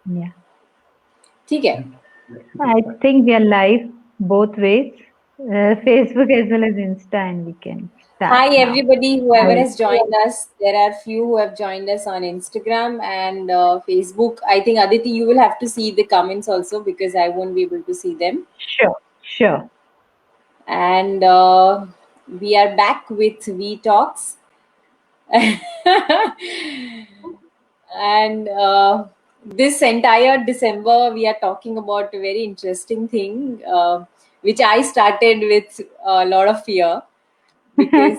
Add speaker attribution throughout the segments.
Speaker 1: Yeah.
Speaker 2: ठीक है.
Speaker 1: I think we are live both ways, Facebook as well as Insta, and we can start
Speaker 2: Hi,
Speaker 1: now.
Speaker 2: everybody, whoever
Speaker 1: Hi.
Speaker 2: has joined us. There are few who have joined us on Instagram and Facebook. I think, Aditi, you will have to see the comments also because I won't be able to see them.
Speaker 1: Sure, sure.
Speaker 2: And we are back with V Talks. And this entire December, we are talking about a very interesting thing, which I started with a lot of fear because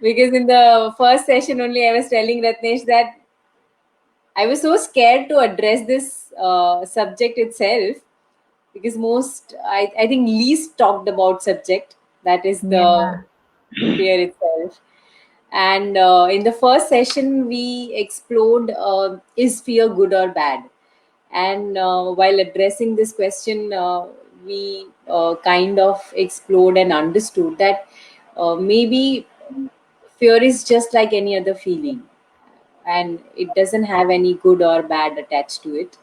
Speaker 2: because in the first session only I was telling Ratnesh that I was so scared to address this subject itself because I think least talked about subject, that is the
Speaker 1: Yeah,
Speaker 2: fear itself. And in the first session we explored, is fear good or bad? And while addressing this question, we kind of explored and understood that maybe fear is just like any other feeling, and it doesn't have any good or bad attached to it.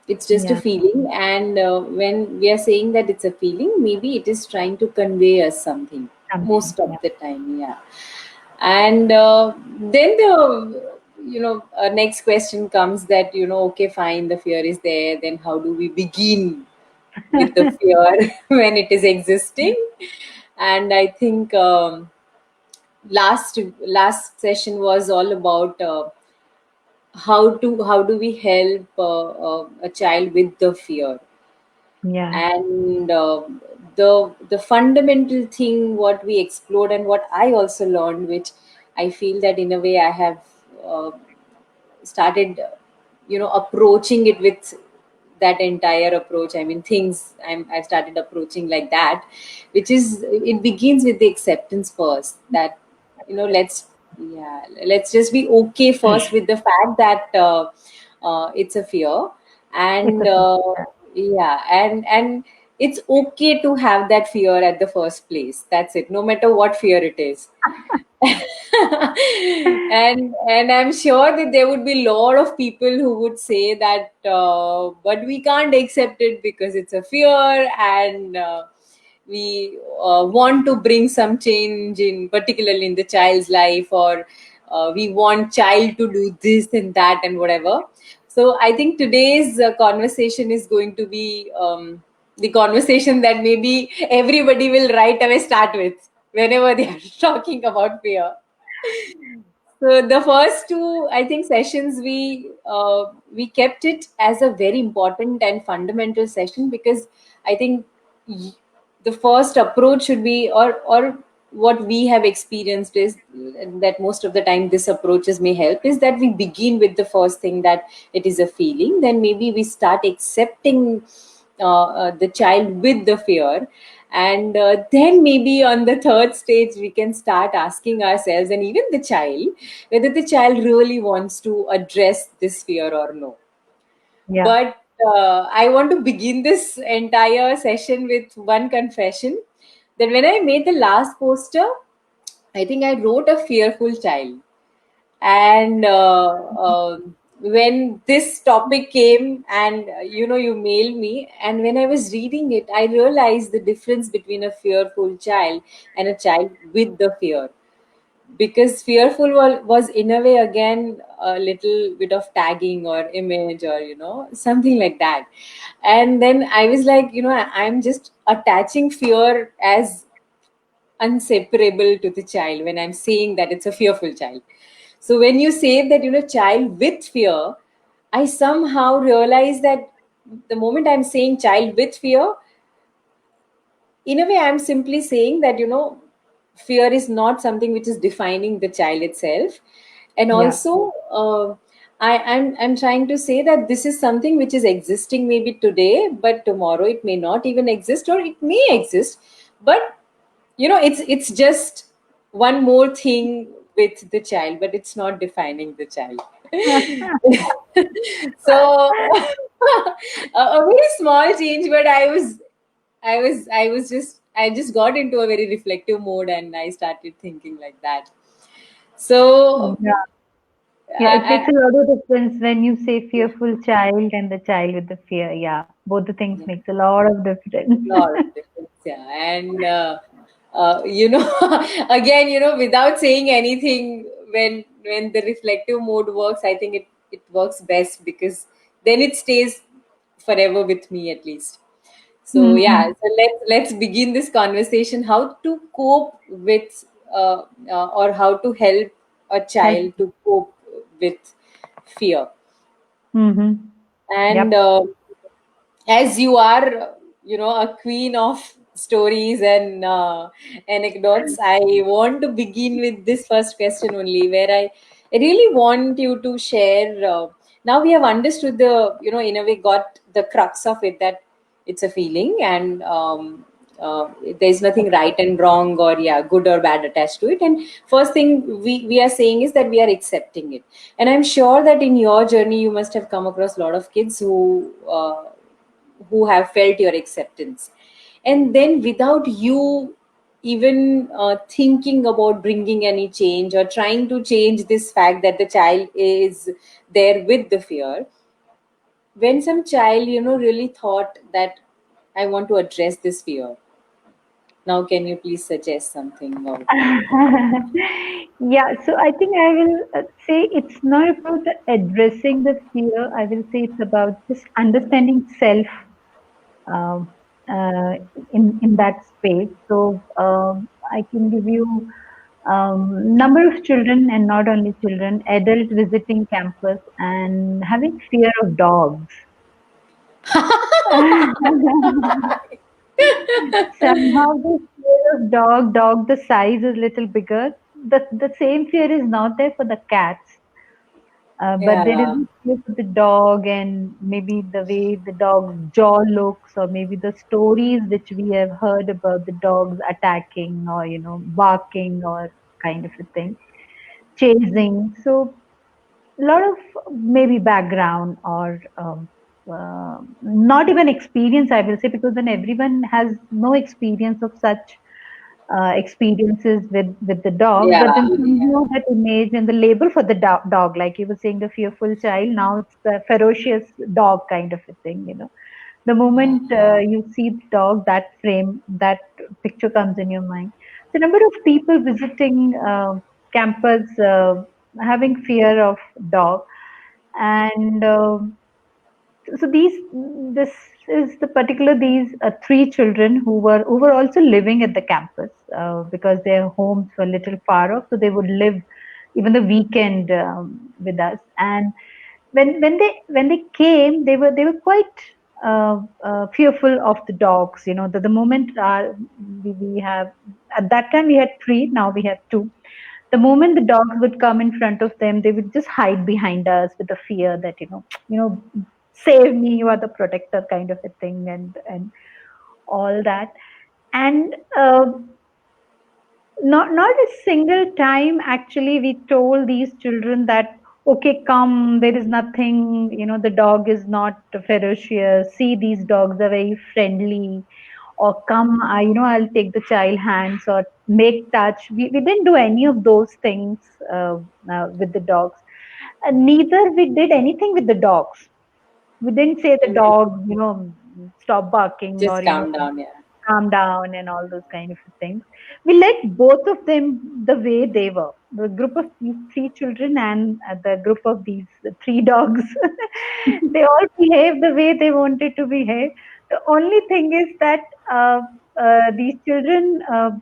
Speaker 2: It's just a
Speaker 1: yeah,
Speaker 2: feeling, and when we are saying that it's a feeling, maybe it is trying to convey us something
Speaker 1: something.
Speaker 2: most of
Speaker 1: Yeah.
Speaker 2: the time. Yeah. And then the next question comes that, okay, fine, the fear is there, then how do we begin with the fear when it is existing? And I think last session was all about how do we help a child with the fear.
Speaker 1: Yeah.
Speaker 2: And the fundamental thing what we explored and what I also learned, which I feel that in a way I have uh, started approaching it with that entire approach. I mean, I started approaching like that, which is, it begins with the acceptance first, that let's, yeah, let's just be okay first with the fact that it's a fear.
Speaker 1: It's
Speaker 2: And
Speaker 1: a
Speaker 2: yeah, and it's okay to have that fear at the first place. That's it, no matter what fear it is. And I'm sure that there would be a lot of people who would say that, but we can't accept it because it's a fear, and we want to bring some change in, particularly in the child's life, or we want child to do this and that and whatever. So I think today's conversation is going to be the conversation that maybe everybody will right away start with whenever they are talking about fear. So the first two, I think, sessions we kept it as a very important and fundamental session, because I think y- the first approach should be, or what we have experienced is that most of the time this approaches may help, is that we begin with the first thing, that it is a feeling, then maybe we start accepting the child with the fear, and then maybe on the third stage we can start asking ourselves, and even the child, whether the child really wants to address this fear or no.
Speaker 1: yeah.
Speaker 2: But I want to begin this entire session with one confession, that when I made the last poster, I think I wrote a fearful child. And when this topic came, and you mailed me, and when I was reading it, I realized the difference between a fearful child and a child with the fear. Because fearful was in a way again a little bit of tagging or image, or something like that. And then I was like, I'm just attaching fear as inseparable to the child when I'm saying that it's a fearful child. So when you say that, child with fear, I somehow realize that the moment I'm saying child with fear, in a way I'm simply saying that, fear is not something which is defining the child itself. And
Speaker 1: Yeah.
Speaker 2: also, I'm trying to say that this is something which is existing maybe today, but tomorrow it may not even exist, or it may exist. But it's just one more thing with the child, but it's not defining the child. So a very small change, but I just got into a very reflective mode, and I started thinking like that. So
Speaker 1: Yeah. Yeah, it
Speaker 2: I,
Speaker 1: makes a lot of difference when you say fearful child and the child with the fear. Yeah, both the things
Speaker 2: yeah.
Speaker 1: makes a lot of difference.
Speaker 2: Lot of difference, yeah. And you know, again, without saying anything, when the reflective mode works, I think it works best, because then it stays forever with me, at least. So yeah,
Speaker 1: Hmm.
Speaker 2: so let's begin this conversation. How to cope with, or how to help a
Speaker 1: Help.
Speaker 2: child to cope with fear.
Speaker 1: Hmm.
Speaker 2: And
Speaker 1: Yep.
Speaker 2: as you are, a queen of stories and anecdotes, I want to begin with this first question only, where I really want you to share. Now we have understood the, in a way, got the crux of it, that it's a feeling, and there's nothing right and wrong, or yeah, good or bad attached to it. And first thing we are saying is that we are accepting it. And I'm sure that in your journey you must have come across a lot of kids who have felt your acceptance, and then without you even thinking about bringing any change or trying to change this fact that the child is there with the fear, when some child really thought that I want to address this fear, now can you please suggest something about it?
Speaker 1: Yeah, so I think I will say it's not about addressing the fear. I will say it's about just understanding self um, uh, in that space. So I can give you number of children, and not only children, adults visiting campus and having fear of dogs. Somehow the fear of dog, the size is little bigger. The same fear is not there for the cats. But there is
Speaker 2: Yeah.
Speaker 1: a fear for the dog, and maybe the way the dog's jaw looks, or maybe the stories which we have heard about the dogs attacking, or barking, or kind of a thing, chasing. So a lot of maybe background, or not even experience, I will say, because then everyone has no experience of such experiences with the dog, but
Speaker 2: Yeah.
Speaker 1: then somehow that image and the label for the dog, like you were saying, the fearful child, now it's the ferocious dog kind of a thing. The moment you see the dog, that frame, that picture comes in your mind. So number of people visiting campus, having fear of dog. And so this is the particular, these three children who were also living at the campus, because their homes were a little far off, so they would live even the weekend with us. And when they came, they were quite fearful of the dogs. The moment we have, at that time we had three, now we have two. The moment the dogs would come in front of them, they would just hide behind us with the fear that, save me, you are the protector, kind of a thing, and all that. And not a single time actually we told these children that, okay, come, there is nothing, the dog is not ferocious, see, these dogs are very friendly, or come, I'll take the child hands, or make touch. We didn't do any of those things with the dogs. Neither we did anything with the dogs. We didn't say the
Speaker 2: Mhm.
Speaker 1: dog, stop barking, or
Speaker 2: Just calm down, yeah.
Speaker 1: calm down, and all those kind of things. We let both of them the way they were. The group of these three children, and the group of these three dogs, they all behaved the way they wanted to behave. The only thing is that these children, uh,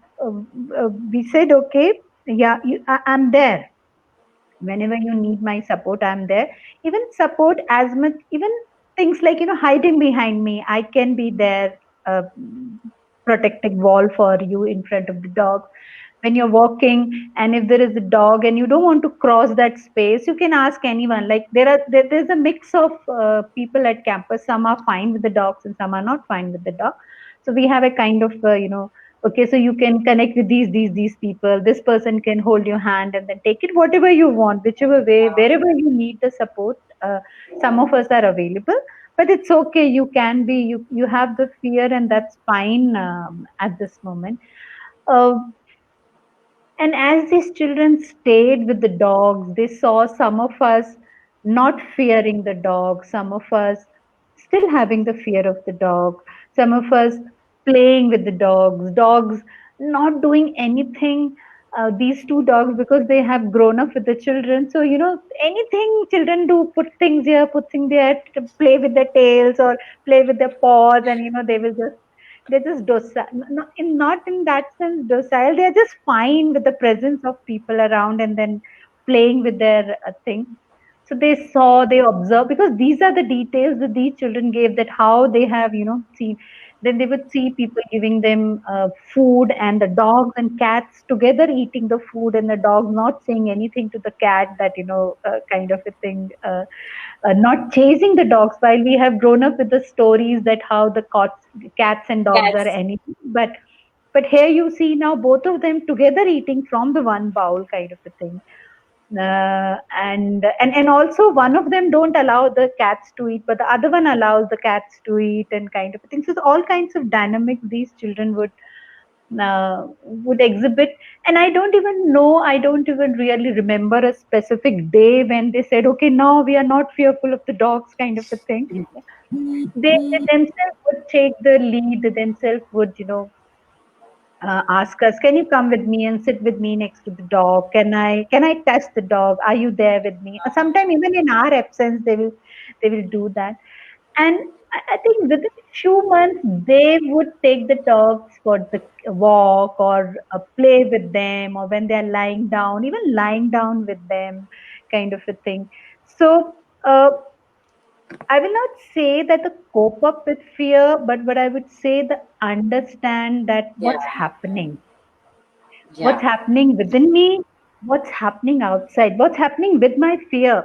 Speaker 1: we said, okay, yeah, I'm there. Whenever you need my support, I'm there. Even support as much, even things like, hiding behind me, I can be there, uh, protecting wall for you in front of the dog. When you're walking, and if there is a dog and you don't want to cross that space, you can ask anyone. Like, there's a mix of people at campus. Some are fine with the dogs, and some are not fine with the dog. So we have a kind of, okay, so you can connect with these people, this person can hold your hand, and then take it whatever you want, whichever way, wherever you need the support. Some of us are available, but it's okay, you can be, you have the fear, and that's fine at this moment. uh, And as these children stayed with the dogs, they saw some of us not fearing the dog, some of us still having the fear of the dog, some of us playing with the dogs not doing anything. These two dogs, because they have grown up with the children, so anything children do, put things here, put things there, to play with their tails or play with their paws, and they're just docile, not in that sense docile, they're just fine with the presence of people around and then playing with their thing. So they saw, they observed, because these are the details that these children gave, that how they have seen. Then they would see people giving them food, and the dogs and cats together eating the food, and the dogs not saying anything to the cat, that kind of a thing, not chasing the dogs, while we have grown up with the stories that how the cats and dogs are
Speaker 2: Cats.
Speaker 1: enemies. But here you see now both of them together eating from the one bowl, kind of a thing. And also one of them don't allow the cats to eat, but the other one allows the cats to eat, and kind of a thing. So all kinds of dynamics these children would exhibit. And I don't even really remember a specific day when they said, okay, now we are not fearful of the dogs, kind of a thing. They themselves would take the lead, they themselves would ask us, can you come with me and sit with me next to the dog, can I touch the dog, are you there with me? Sometimes even in our absence they will do that. And I think within a few months they would take the dogs for the walk, or play with them, or when they are lying down, even lying down with them, kind of a thing. So uh, I will not say that the cope up with fear, but I would say the understand that
Speaker 2: Yeah,
Speaker 1: what's
Speaker 2: yeah,
Speaker 1: happening within me, what's happening outside, what's happening with my fear.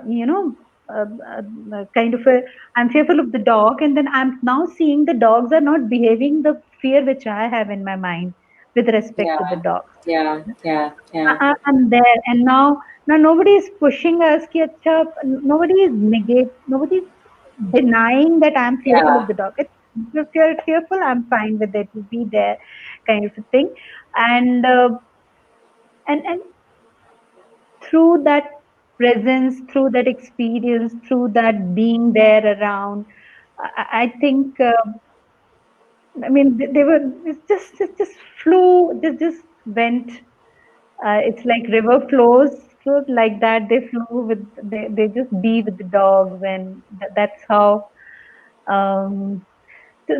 Speaker 1: Kind of a, I'm fearful of the dog, and then I'm now seeing the dogs are not behaving the fear which I have in my mind with respect to the
Speaker 2: yeah,
Speaker 1: dogs.
Speaker 2: yeah, yeah, yeah,
Speaker 1: I'm there, and now nobody is pushing us. Ki, "Acha," nobody is nobody is denying that I'm fearful of
Speaker 2: yeah,
Speaker 1: the dog. If you're fearful, I'm fine with it. Be there, kind of a thing. And uh, and and through that presence, through that experience, through that being there around, I think, I mean, they were, it just flew, just went. It's like river flows, so like that they flew with, they just be with the dogs, and that's how. Um,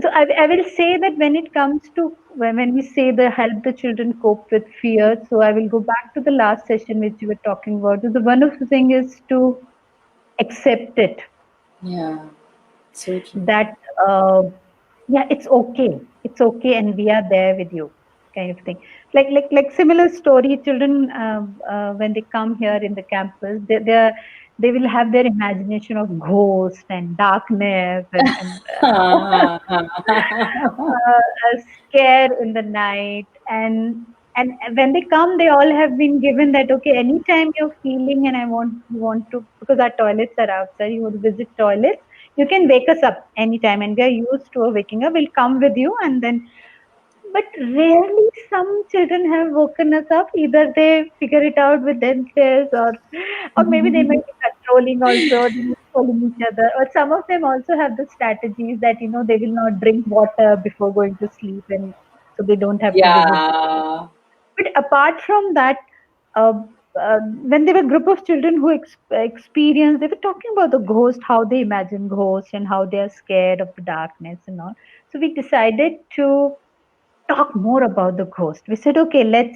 Speaker 1: so I will say that when it comes to, when we say the help the children cope with fear, so I will go back to the last session which you were talking about. The one of the thing is to accept it,
Speaker 2: yeah. So true.
Speaker 1: that uh, yeah, it's okay and we are there with you, kind of thing. Like similar story, children, when they come here in the campus, they will have their imagination of ghost and darkness, and a scare in the night. And when they come, they all have been given that, okay, anytime you're feeling and you want to, because our toilets are outside, you want to visit toilets, you can wake us up anytime, and we are used to waking up, we'll come with you. And then, but rarely some children have woken us up. Either they figure it out with themselves, or maybe they might be controlling also, they may be controlling each other. Or some of them also have the strategies that they will not drink water before going to sleep, and so they don't have to visit.
Speaker 2: Yeah,
Speaker 1: But apart from that, uh, when there were a group of children who experienced, they were talking about the ghost, how they imagine ghosts and how they are scared of the darkness and all. So we decided to talk more about the ghost. We said, okay,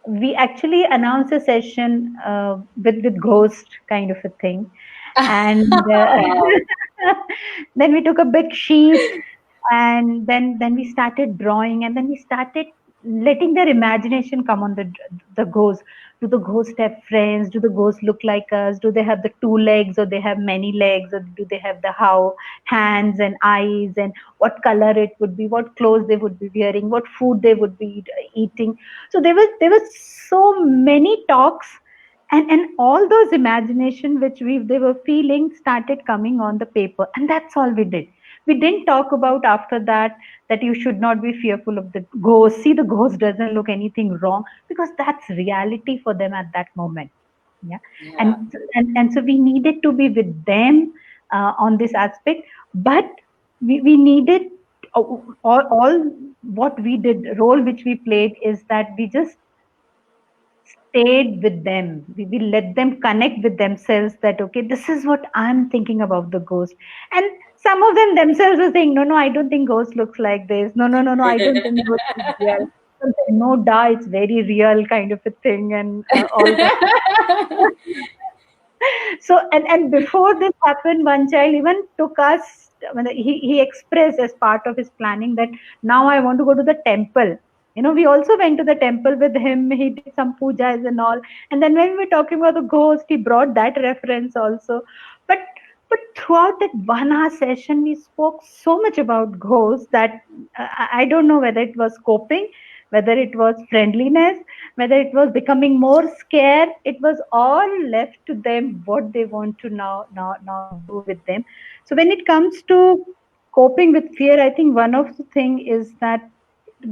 Speaker 1: we actually announced a session with ghost, kind of a thing. And
Speaker 2: wow.
Speaker 1: then we took a big sheet, and then we started drawing, and then we started letting their imagination come on the ghost. Do the ghost have friends? Do the ghosts look like us? Do they have the two legs, or they have many legs, or do they have the how hands and eyes, and what color it would be, what clothes they would be wearing, what food they would be eating? So there was so many talks, and all those imagination which they were feeling started coming on the paper, and that's all we did. We didn't talk about after that that you should not be fearful of the ghost. See, the ghost doesn't look anything wrong, because that's reality for them at that moment. Yeah.
Speaker 2: Yeah.
Speaker 1: And so we needed to be with them on this aspect, but we needed all what we did, role which we played, is that we just stayed with them. We let them connect with themselves, that okay, this is what I'm thinking about the ghost. And some of them themselves were saying, no, no, I don't think ghost looks like this. No, no, no, no, I don't think ghost is real. Some said, no, da, it's very real, kind of a thing, and all that. So, and before this happened, one child even took us. I mean, he expressed as part of his planning that now I want to go to the temple. We also went to the temple with him. He did some pujas and all. And then when we were talking about the ghost, he brought that reference also. But but throughout that 1 hour session, we spoke so much about ghosts that I don't know whether it was coping, whether it was friendliness, whether it was becoming more scared. It was all left to them, what they want to now do with them. So when it comes to coping with fear, I think one of the thing is that,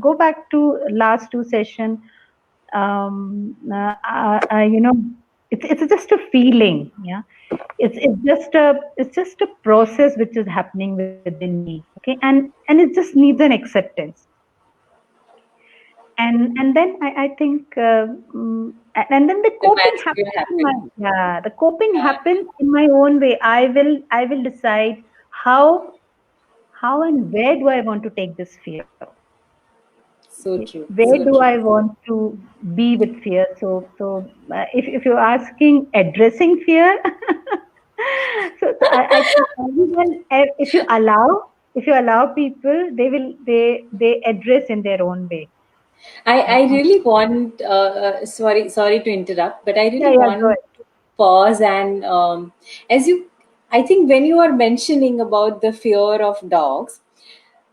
Speaker 1: go back to last two session. You know, it's just a feeling. Yeah, it's just a process which is happening within me. Okay, and it just needs an acceptance. And then I think, and then the
Speaker 2: The
Speaker 1: coping
Speaker 2: magic will
Speaker 1: happens in my,
Speaker 2: happen.
Speaker 1: yeah, the coping
Speaker 2: Yeah.
Speaker 1: happens in my own way. I will decide how and where do I want to take this fear.
Speaker 2: So true.
Speaker 1: Where
Speaker 2: So
Speaker 1: do
Speaker 2: true.
Speaker 1: I want to be with fear? If you're asking addressing fear, I think everyone, if you allow people, they address in their own way.
Speaker 2: I
Speaker 1: Yeah.
Speaker 2: really want, sorry to interrupt, but I
Speaker 1: Yeah,
Speaker 2: really
Speaker 1: yeah, go
Speaker 2: want to pause and, as you, I think when you are mentioning about the fear of dogs,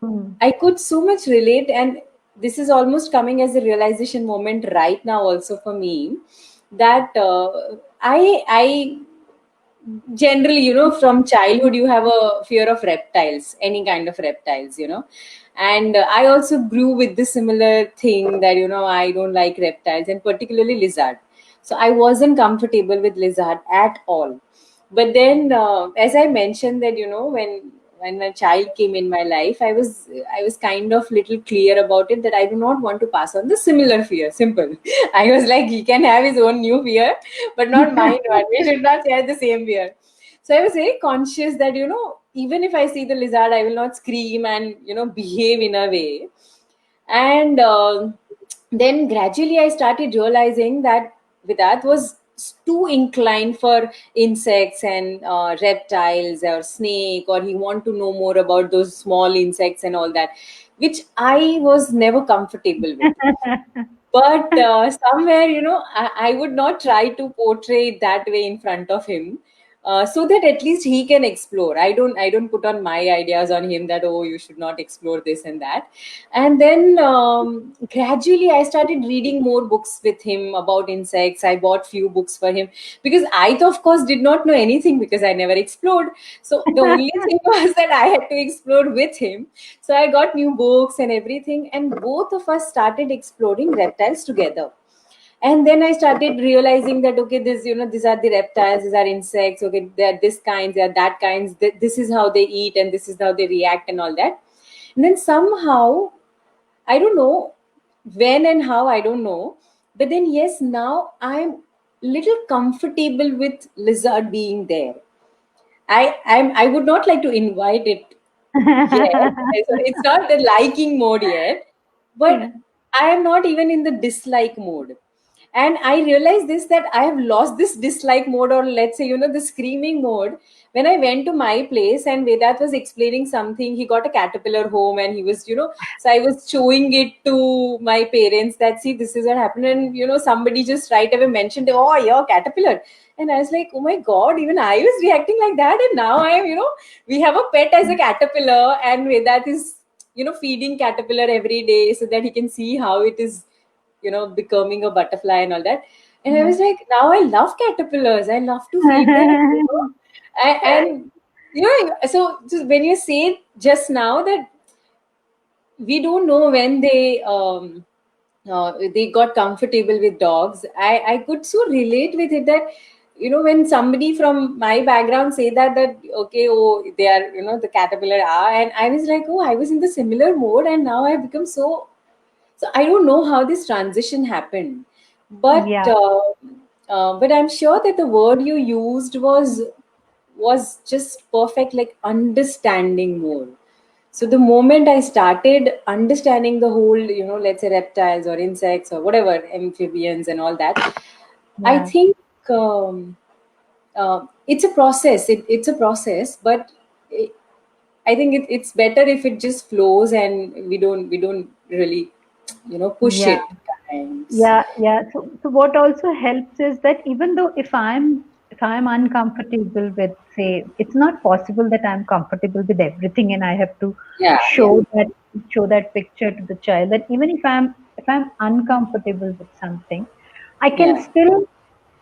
Speaker 1: ahead.
Speaker 2: I could so much relate, and this is almost coming as a realization moment right now, also for me, that I generally, from childhood, you have a fear of reptiles, any kind of reptiles, and I also grew with the similar thing that, I don't like reptiles, and particularly lizard. So I wasn't comfortable with lizard at all. But then, as I mentioned that, when my child came in my life, I was kind of little clear about it, that I do not want to pass on the similar fear. Simple. I was like, he can have his own new fear, but not mine one. We should not share the same fear. So I was very conscious that, even if I see the lizard, I will not scream and, behave in a way. And then gradually I started realizing that Vidat was too inclined for insects and reptiles or snake, or he want to know more about those small insects and all that, which I was never comfortable with. But somewhere, I would not try to portray it that way in front of him, so that at least he can explore. I don't put on my ideas on him that, oh, you should not explore this and that. And then gradually I started reading more books with him about insects. I bought few books for him, because I, of course, did not know anything, because I never explored. So the only thing was that I had to explore with him. So I got new books and everything, and both of us started exploring reptiles together. And then I started realizing that, okay, these are the reptiles, these are insects, okay, they're this kind, they're that kinds, this is how they eat, and this is how they react and all that. And then somehow, I don't know when and how, I don't know, but then yes, now I'm little comfortable with lizard being there. I would not like to invite it yet. So it's not the liking mode yet,
Speaker 1: Yeah.
Speaker 2: but I am not even in the dislike mode. And I realized this, that I have lost this dislike mode, or let's say, the screaming mode. When I went to my place and Vedat was explaining something, he got a caterpillar home, and he was, so I was showing it to my parents that, see, this is what happened. And, somebody just right away mentioned, oh, your caterpillar. And I was like, oh my God, even I was reacting like that. And now I am, we have a pet as a caterpillar, and Vedat is, feeding caterpillar every day so that he can see how it is, becoming a butterfly and all that. And I
Speaker 1: Yeah.
Speaker 2: was like, now I love caterpillars. I love to feed them, and So just when you say just now that we don't know when they got comfortable with dogs. I could so relate with it that when somebody from my background say that okay, oh, they are, the caterpillar are, and I was like, oh, I was in the similar mode, and now I've become so I don't know how this transition happened, but
Speaker 1: Yeah,
Speaker 2: but I'm sure that the word you used was just perfect, like understanding more. So the moment I started understanding the whole, let's say reptiles or insects or whatever, amphibians and all that, I
Speaker 1: yeah,
Speaker 2: think it's a process. It's a process, but it, I think it's better if it just flows and we don't really, push
Speaker 1: yeah.
Speaker 2: it at times.
Speaker 1: Yeah, yeah. So what also helps is that even though if I'm uncomfortable with, say, it's not possible that I'm comfortable with everything and I have to
Speaker 2: Yeah, yeah,
Speaker 1: show that show that picture to the child. That even if I'm uncomfortable with something, I can
Speaker 2: yeah,
Speaker 1: still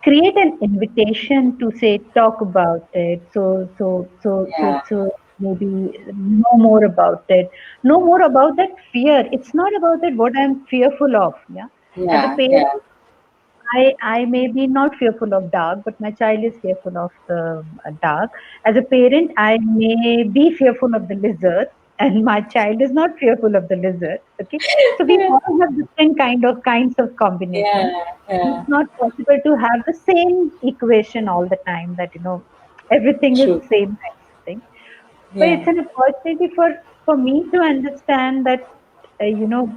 Speaker 1: create an invitation to say talk about it. So maybe know more about it. Know more about that fear. It's not about that what I'm fearful of. Yeah, as a
Speaker 2: yeah,
Speaker 1: parent,
Speaker 2: yeah,
Speaker 1: I may be not fearful of dark, but my child is fearful of the dark. As a parent, I may be fearful of the lizard, and my child is not fearful of the lizard. Okay, so we all have different kinds of combinations.
Speaker 2: yeah, yeah.
Speaker 1: It's not possible to have the same equation all the time. That everything is
Speaker 2: True.
Speaker 1: same kind of thing, but
Speaker 2: Yeah,
Speaker 1: it's an opportunity for me to understand that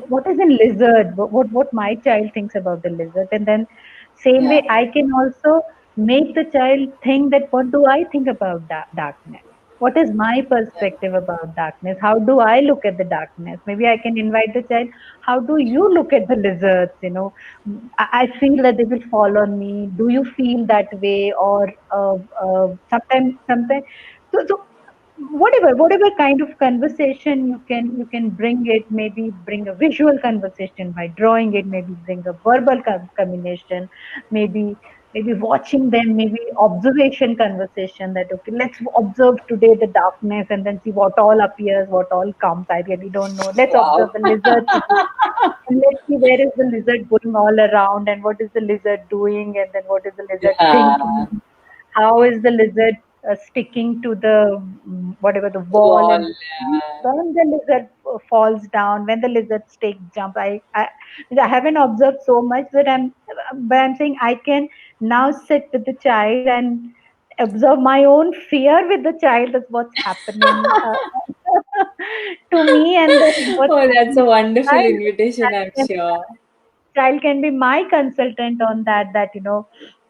Speaker 1: what is a lizard, what my child thinks about the lizard, and then same way
Speaker 2: yeah,
Speaker 1: I can also make the child think that what do I think about darkness, what is my perspective about darkness, how do I look at the darkness. Maybe I can invite the child, how do you look at the lizards. I feel that they will fall on me, do you feel that way? Or sometimes so whatever kind of conversation you can bring it, maybe bring a visual conversation by drawing it, maybe bring a verbal combination, maybe watching them, maybe observation conversation, that okay, let's observe today the darkness and then see what all appears, what all comes. I really don't know, let's observe
Speaker 2: wow.
Speaker 1: the lizard today and let's see where is the lizard going all around and what is the lizard doing and then what is the lizard
Speaker 2: Yeah,
Speaker 1: thinking, how is the lizard sticking to the whatever the
Speaker 2: the
Speaker 1: wall,
Speaker 2: wall.
Speaker 1: and when the lizard falls down, when the lizard stake jump. I haven't observed so much, but I'm saying I can now sit with the child and observe my own fear with the child of what's happening to me, and then what's
Speaker 2: Oh, that's a
Speaker 1: happening to the
Speaker 2: wonderful
Speaker 1: child.
Speaker 2: invitation, I'm
Speaker 1: And
Speaker 2: sure.
Speaker 1: child can be my consultant on that,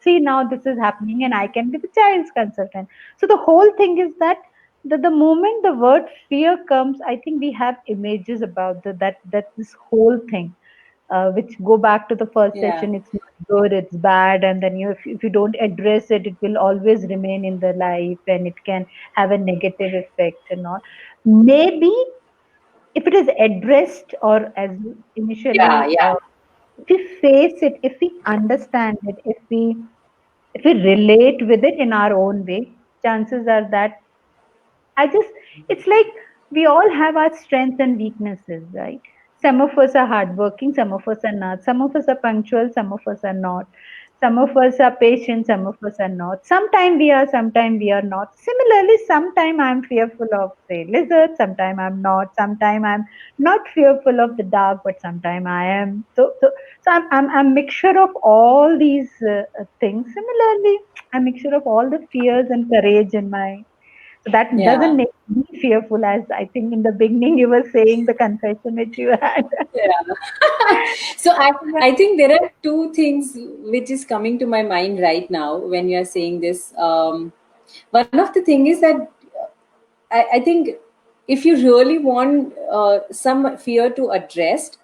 Speaker 1: see, now this is happening, and I can be the child's consultant. So the whole thing is that the moment the word fear comes, I think we have images about that this whole thing, which go back to the first
Speaker 2: Yeah,
Speaker 1: session. It's not good, it's bad, and then if you don't address it, it will always remain in the life, and it can have a negative effect and all. Maybe if it is addressed, or as
Speaker 2: yeah,
Speaker 1: initially,
Speaker 2: yeah,
Speaker 1: if we face it, if we understand it, if we relate with it in our own way, chances are that I just, it's like we all have our strengths and weaknesses, right? Some of us are hardworking, some of us are not. Some of us are punctual, some of us are not. Some of us are patient, some of us are not. Sometimes we are, sometimes we are not. Similarly, sometimes I'm fearful of, say, lizards, sometimes I'm not. Sometimes I'm not fearful of the dark, but sometimes I am. So I'm a mixture of all these things. Similarly, a mixture of all the fears and courage in my, so that
Speaker 2: yeah,
Speaker 1: doesn't make me fearful, as I think in the beginning you were saying the confession which you had.
Speaker 2: yeah. So I think there are two things which is coming to my mind right now when you are saying this. One of the thing is that I think if you really want some fear to addressed,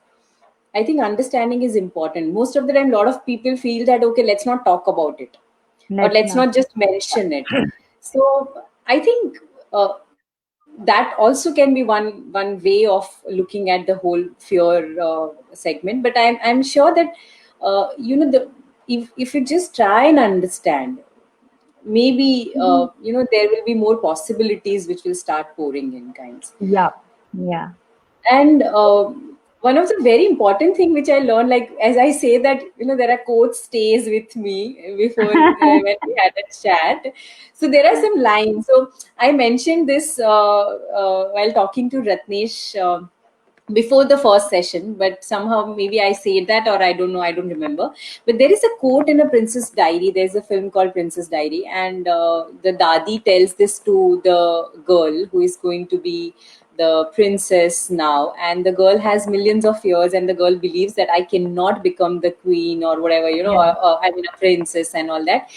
Speaker 2: I think understanding is important. Most of the time, a lot of people feel that okay, let's not talk about it, or
Speaker 1: Let's
Speaker 2: let's
Speaker 1: not.
Speaker 2: not just mention it. So I think that also can be one way of looking at the whole fear segment. But I'm sure that the if you just try and understand, maybe
Speaker 1: Mhm.
Speaker 2: there will be more possibilities which will start pouring in kinds.
Speaker 1: Yeah, yeah.
Speaker 2: And one of the very important thing which I learned, like as I say that there are quotes stays with me before when we had a chat. So there are some lines. So I mentioned this while talking to Ratnesh before the first session, but somehow maybe I said that, or I don't know, I don't remember. But there is a quote in a Princess Diary. There's a film called Princess Diary, and the Dadi tells this to the girl who is going to be the princess now, and the girl has millions of fears, and the girl believes that I cannot become the queen or whatever,
Speaker 1: Yeah.
Speaker 2: I mean a princess and all that.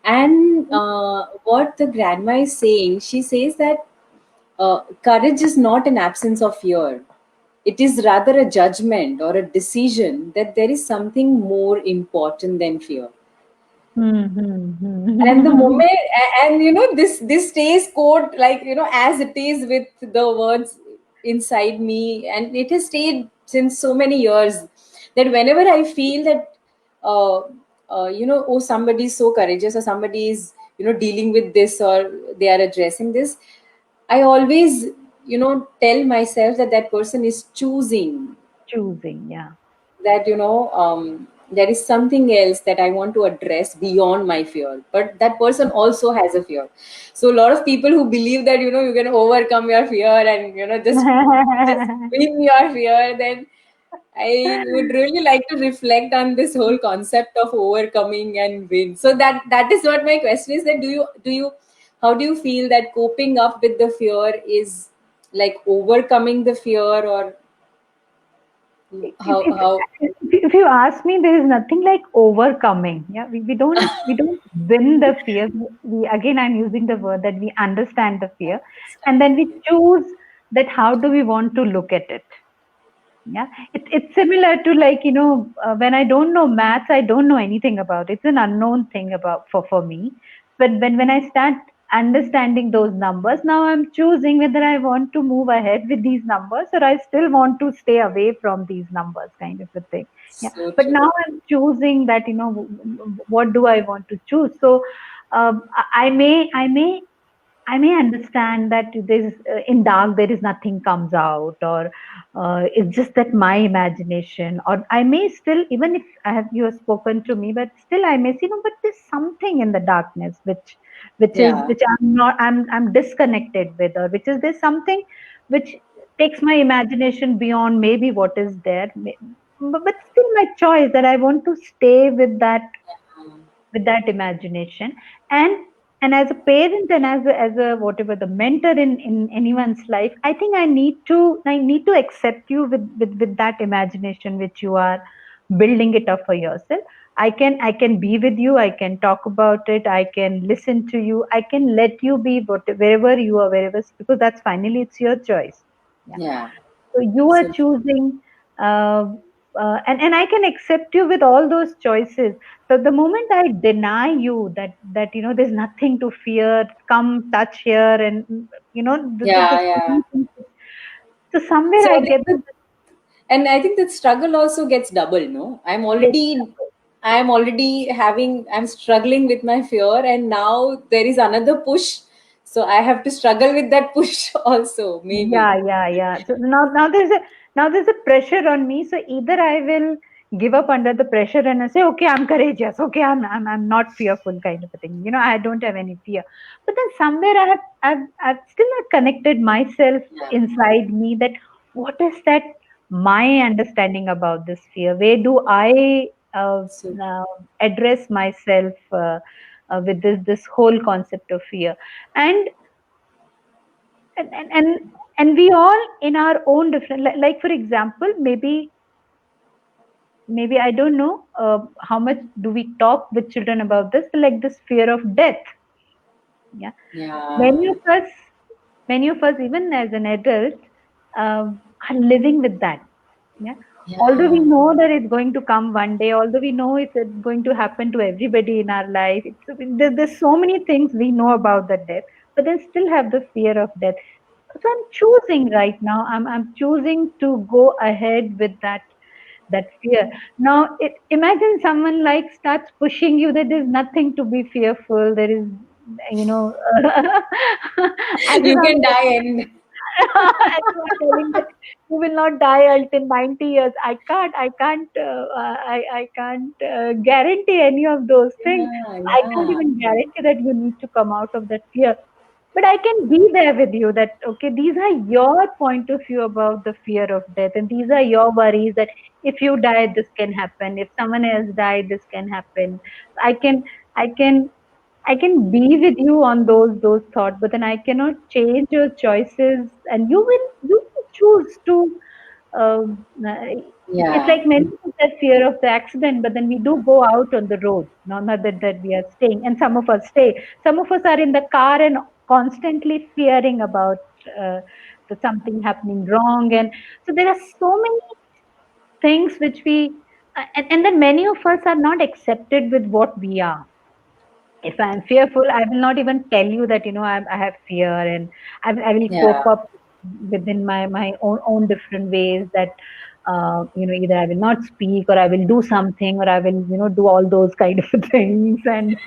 Speaker 2: And what the grandma is saying, she says that courage is not an absence of fear. It is rather a judgment or a decision that there is something more important than fear. And the
Speaker 1: Mm-hmm.
Speaker 2: moment, and this stays quote, like as it is with the words inside me, and it has stayed since so many years, that whenever I feel that uh, oh, somebody is so courageous, or somebody is dealing with this, or they are addressing this, I always tell myself that that person is choosing,
Speaker 1: Choosing, yeah.
Speaker 2: that there is something else that I want to address beyond my fear, but that person also has a fear. So a lot of people who believe that you can overcome your fear and just win your fear, then I would really like to reflect on this whole concept of overcoming and win. So that is what my question is, that do you how do you feel that coping up with the fear is like overcoming the fear, or
Speaker 1: if,
Speaker 2: how
Speaker 1: if you ask me, there is nothing like overcoming. Yeah, we don't win the fear. We again, I'm using the word that we understand the fear, and then we choose that how do we want to look at it. Yeah, it's similar to, like, when I don't know maths, I don't know anything about it. It's an unknown thing about for me. But when I start understanding those numbers, now I'm choosing whether I want to move ahead with these numbers, or I still want to stay away from these numbers, kind of a thing. Yeah,
Speaker 2: so
Speaker 1: but
Speaker 2: true.
Speaker 1: now I'm choosing that, what do I want to choose. So I may understand that this, in dark there is nothing comes out, or it's just that my imagination, or I may still, even if you have spoken to me, but still I may say no, but there's something in the darkness
Speaker 2: Yeah,
Speaker 1: which I'm disconnected with, or which is there's something which takes my imagination beyond maybe what is there. But still my choice that I want to stay with that imagination. And as a parent, and as a whatever the mentor in anyone's life, I think I need to accept you with that imagination which you are building it up for yourself. I can be with you, I can talk about it, I can listen to you, I can let you be wherever you are, wherever, because that's finally it's your choice. Yeah.
Speaker 2: yeah.
Speaker 1: So you are
Speaker 2: So
Speaker 1: choosing, uh, and I can accept you with all those choices. So the moment I deny you that there's nothing to fear, come touch here, and
Speaker 2: yeah,
Speaker 1: so
Speaker 2: yeah.
Speaker 1: many things. So somewhere
Speaker 2: So
Speaker 1: I
Speaker 2: I think
Speaker 1: get
Speaker 2: that, and I think that struggle also gets double. No,
Speaker 1: this.
Speaker 2: I'm struggling with my fear, and now there is another push. So I have to struggle with that push also, maybe.
Speaker 1: Yeah, yeah, yeah. So now there's a pressure on me. So either I will give up under the pressure and I say, okay, I'm courageous. Okay, I'm not fearful, kind of a thing. I don't have any fear. But then somewhere I've still not connected myself
Speaker 2: Yeah.
Speaker 1: inside me, that what is that my understanding about this fear? Where do I
Speaker 2: So
Speaker 1: uh, address myself with this whole concept of fear? And and and and, and we all in our own different, like for example, maybe I don't know how much do we talk with children about this, like this fear of death. Yeah,
Speaker 2: yeah,
Speaker 1: many of us even as an adult uh, are living with that. Yeah, although we
Speaker 2: yeah,
Speaker 1: know that it's going to come one day, although we know it's going to happen to everybody in our life, there's so many things we know about the death, but then still have the fear of death. So I'm choosing right now, I'm choosing to go ahead with that fear. Now imagine someone like starts pushing you that there's nothing to be fearful, there is, you know, as if
Speaker 2: You
Speaker 1: I'm
Speaker 2: can die and
Speaker 1: as you are telling that you will not die until 90 years. I can't guarantee any of those things.
Speaker 2: yeah,
Speaker 1: I can't
Speaker 2: yeah,
Speaker 1: even guarantee that you need to come out of that fear. But I can be there with you that, okay, these are your point of view about the fear of death, and these are your worries that if you die, this can happen. If someone else died, this can happen. I can, I can I can be with you on those thoughts, but then I cannot change your choices, and you will choose to. It's
Speaker 2: yeah.
Speaker 1: like many of us have fear of the accident, but then we do go out on the road. Not that we are staying, and some of us stay. Some of us are in the car and constantly fearing about uh, something happening wrong, and so there are so many things which and then many of us are not accepted with what we are. If I'm fearful, I will not even tell you that, I have fear, and I will cope
Speaker 2: Yeah.
Speaker 1: up within my own different ways that, either I will not speak, or I will do something, or I will, do all those kind of things. And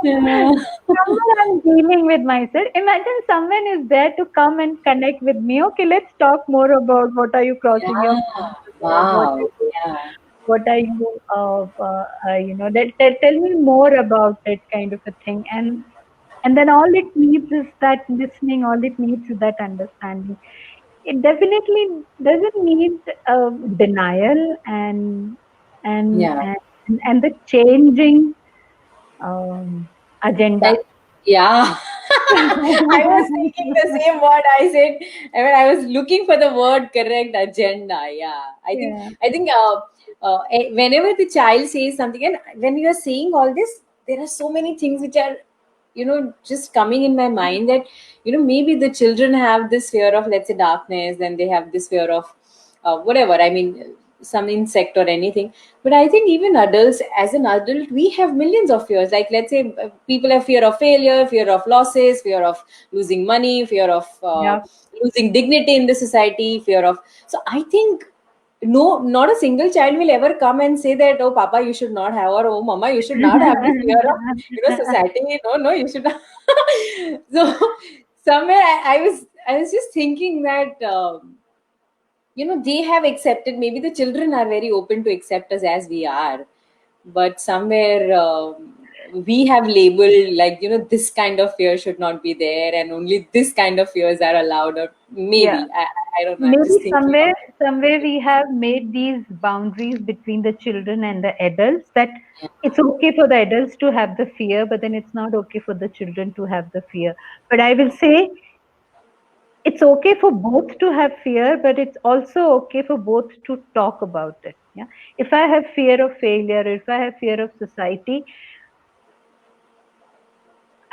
Speaker 2: Yeah.
Speaker 1: somewhere I'm dealing with myself. Imagine someone is there to come and connect with me. Okay, let's talk more about what are you crossing your
Speaker 2: Yeah.
Speaker 1: mind about?
Speaker 2: Wow. Yeah.
Speaker 1: What are you, tell me more about it, kind of a thing. And then all it needs is that listening. All it needs is that understanding. It definitely doesn't need denial and
Speaker 2: Yeah.
Speaker 1: and and the changing um, agenda.
Speaker 2: I, yeah. I was thinking the same word I said. I mean, I was looking for the word correct agenda. Yeah.
Speaker 1: Yeah,
Speaker 2: I think whenever the child says something, and when you are saying all this, there are so many things which are, just coming in my mind that, maybe the children have this fear of, let's say, darkness, then they have this fear of whatever. I mean, some insect or anything. But I think even adults, as an adult, we have millions of fears. Like, let's say, people have fear of failure, fear of losses, fear of losing money, fear of
Speaker 1: yeah.
Speaker 2: losing dignity in the society, fear of. So I think no, not a single child will ever come and say that, oh, papa, you should not have, or oh, mama, you should not have this fear of, society. No, no, you should not. So somewhere I was just thinking that. They have accepted, maybe the children are very open to accept us as we are, but somewhere we have labeled, like, this kind of fear should not be there, and only this kind of fears are allowed, or
Speaker 1: Yeah.
Speaker 2: maybe I don't know, I'm
Speaker 1: Maybe
Speaker 2: just thinking of
Speaker 1: somewhere we have made these boundaries between the children and the adults, that
Speaker 2: it.
Speaker 1: it's okay for the adults to have the fear, but then it's not okay for the children to have the fear. But I will say it's okay for both to have fear, but it's also okay for both to talk about it. Yeah. If I have fear of failure, if I have fear of society,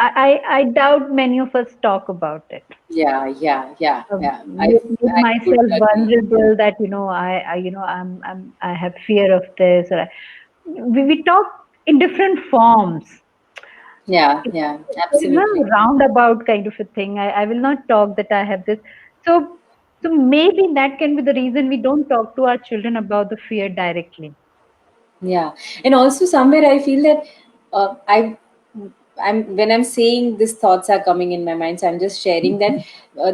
Speaker 1: I doubt many of us talk about it.
Speaker 2: Yeah, yeah, yeah, yeah,
Speaker 1: Made
Speaker 2: I would
Speaker 1: myself
Speaker 2: agree.
Speaker 1: vulnerable, that, I have fear of this, or we talk in different forms.
Speaker 2: Yeah, yeah,
Speaker 1: There is
Speaker 2: absolutely.
Speaker 1: a roundabout kind of a thing. I will not talk that I have this. So maybe that can be the reason we don't talk to our children about the fear directly.
Speaker 2: Yeah, and also somewhere I feel that I'm when I'm saying these thoughts are coming in my mind, so I'm just sharing that uh,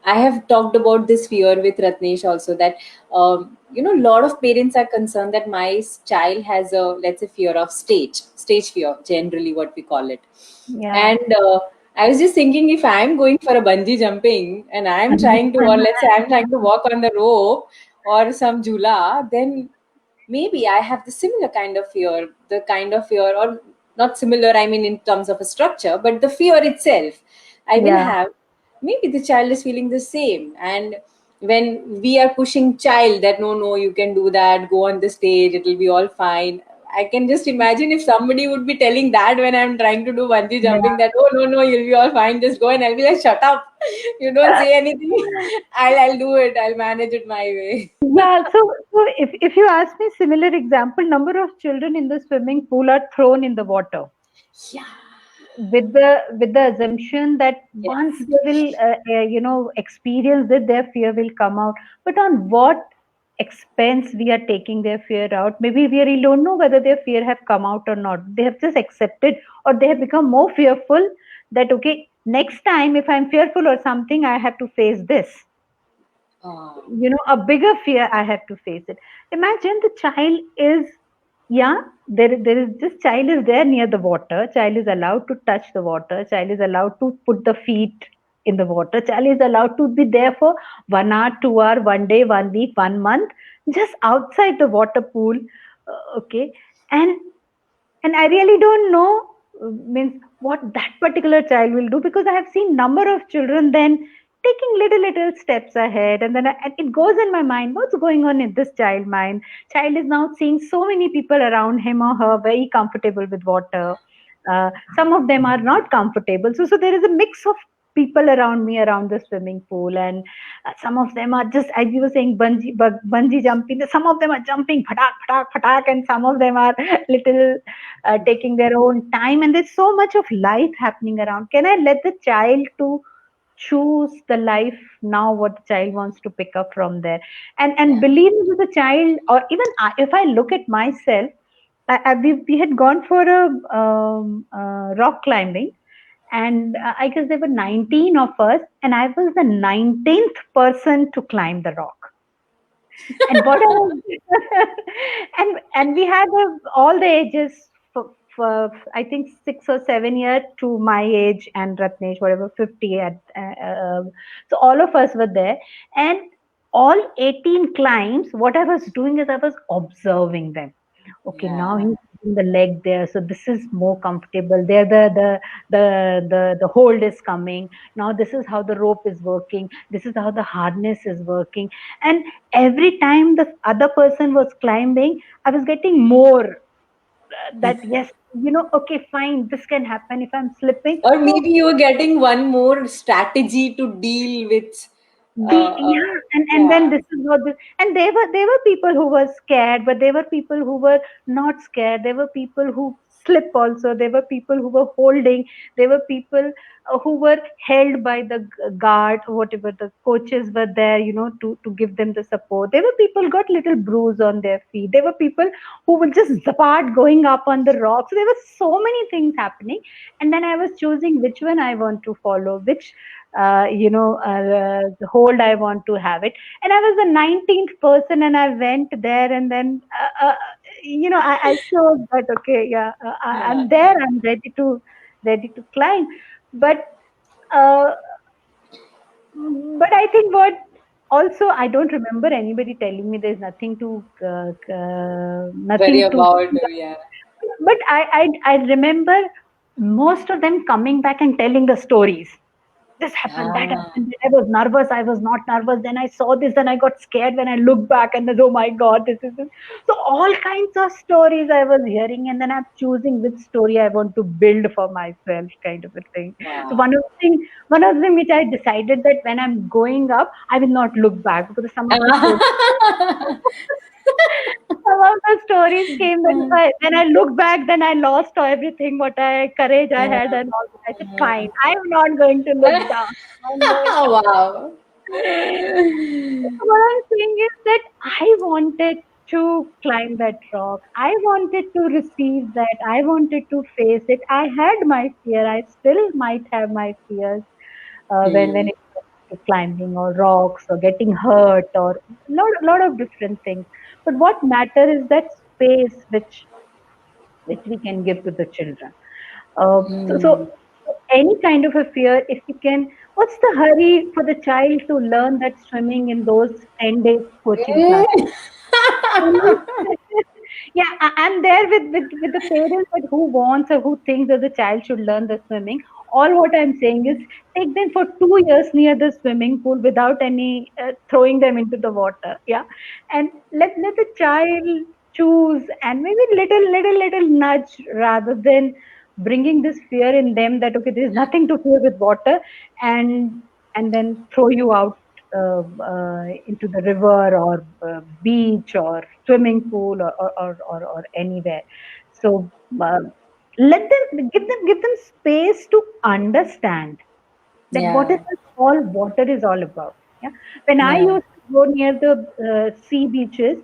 Speaker 2: I have talked about this fear with Ratnesh also, that a lot of parents are concerned that my child has a, let's say, fear of stage fear, generally what we call it.
Speaker 1: Yeah.
Speaker 2: And I was just thinking, if I'm going for a bungee jumping and I'm trying to, or let's say I'm trying to walk on the rope or some jula, then maybe I have the similar kind of fear, the kind of fear, or not similar, I mean, in terms of a structure, but the fear itself I will
Speaker 1: Yeah.
Speaker 2: have. Maybe the child is feeling the same. And when we are pushing child that, no, no, you can do that, go on the stage, it will be all fine. I can just imagine if somebody would be telling that when I'm trying to do bungee jumping, that, oh, no, no, you'll be all fine, just go, and I'll be like, shut up, you don't
Speaker 1: Yeah.
Speaker 2: say anything. I'll do it, I'll manage it my way.
Speaker 1: Yeah, so if you ask me, similar example, number of children in the swimming pool are thrown in the water
Speaker 2: Yeah.
Speaker 1: with the assumption that once
Speaker 2: Yes.
Speaker 1: they will experience it, their fear will come out. But on what? expense we are taking their fear out. Maybe we really don't know whether their fear have come out or not. They have just accepted, or they have become more fearful that okay, next time if I'm fearful or something, I have to face this,
Speaker 2: Ah,
Speaker 1: a bigger fear, I have to face it. Imagine the child is, yeah, there is this child is there near the water, child is allowed to touch the water, child is allowed to put the feet in the water, child is allowed to be there for 1 hour, 2 hour, 1 day, 1 week, 1 month, just outside the water pool. Okay. And I really don't know, means what that particular child will do, because I have seen number of children then taking little steps ahead, and then and it goes in my mind, what's going on in this child mind. Child is now seeing so many people around him or her very comfortable with water. Some of them are not comfortable, so there is a mix of people around me around the swimming pool, and some of them are just, as you were saying, bungee jumping, some of them are jumping phatak phatak phatak, and some of them are little taking their own time, and there's so much of life happening around. Can I let the child to choose the life now, what the child wants to pick up from there? And
Speaker 2: yeah,
Speaker 1: believe me, with the child, or even if I look at myself, we had gone for a rock climbing, and I guess there were 19 of us, and I was the 19th person to climb the rock. And what I was, and we had all the ages, for I think 6 or 7 years to my age, and Ratnesh whatever 50 at so all of us were there, and all 18 climbs. What I was doing is I was observing them. Okay, now
Speaker 2: yeah.
Speaker 1: he's putting the leg there, so this is more comfortable. There, the hold is coming. Now this is how the rope is working. This is how the harness is working. And every time the other person was climbing, I was getting more that yes, okay, fine, this can happen if I'm slipping.
Speaker 2: Or
Speaker 1: So
Speaker 2: maybe you were getting one more strategy to deal with.
Speaker 1: yeah, and then
Speaker 2: Yeah.
Speaker 1: this is what this, and there were people who were scared, but there were people who were not scared. There were people who slip also. There were people who were holding. There were people who were held by the guard, whatever the coaches were there, to give them the support. There were people got little bruise on their feet. There were people who were just zapad going up on the rocks. There were so many things happening, and then I was choosing which one I want to follow, which the hold I want to have it. And I was the 19th person, and I went there, and then I showed that okay, yeah,
Speaker 2: Yeah.
Speaker 1: I'm there, I'm ready to climb. But uh, but I think what also, I don't remember anybody telling me there's nothing to
Speaker 2: Worry
Speaker 1: nothing to.
Speaker 2: about, yeah.
Speaker 1: But I remember most of them coming back and telling the stories. This happened, that
Speaker 2: Ah,
Speaker 1: happened. I was nervous, I was not nervous. Then I saw this, and I got scared when I looked back, and then, oh my God, this is this. So all kinds of stories I was hearing, and then I'm choosing which story I want to build for myself, kind of a thing. So
Speaker 2: wow.
Speaker 1: one of the thing which I decided that when I'm going up, I will not look back, because some of the stories. Some of the stories came that when I look back, then I lost everything, what courage I
Speaker 2: Yeah.
Speaker 1: had, and all that. I said, fine, I'm not going to look down. I'm going
Speaker 2: Wow.
Speaker 1: So what I'm saying is that I wanted to climb that rock. I wanted to receive that. I wanted to face it. I had my fear. I still might have my fears when
Speaker 2: Hmm.
Speaker 1: it comes to climbing or rocks or getting hurt or lot of different things. But what matters is that space which we can give to the children. So
Speaker 2: Hmm.
Speaker 1: any kind of a fear, if you can, what's the hurry for the child to learn that swimming in those 10 days coaching class? Yeah, I'm there with the parents that who wants or who thinks that the child should learn the swimming. All what I'm saying is take them for 2 years near the swimming pool without any throwing them into the water. Yeah, and let the child choose, and maybe little nudge, rather than bringing this fear in them that okay, there is nothing to fear with water, and then throw you out into the river or beach or swimming pool or anywhere. So let them give them space to understand that what is
Speaker 2: Yeah.
Speaker 1: this all water is all about. Yeah, when I
Speaker 2: Yeah.
Speaker 1: used to go near the sea beaches.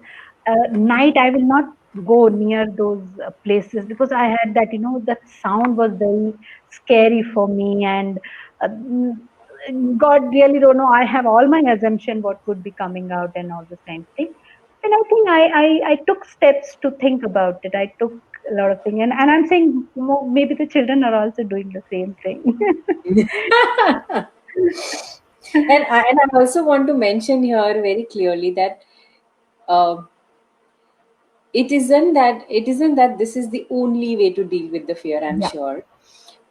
Speaker 1: Night, I will not go near those places because I had that, that sound was very scary for me. And God really don't know. I have all my assumption what could be coming out and all this kind of thing. And I think I took steps to think about it. I took a lot of things. And I'm saying maybe the children are also doing the same thing.
Speaker 2: And I also want to mention here very clearly that uh, it isn't that this is the only way to deal with the fear. I'm
Speaker 1: Yeah.
Speaker 2: sure,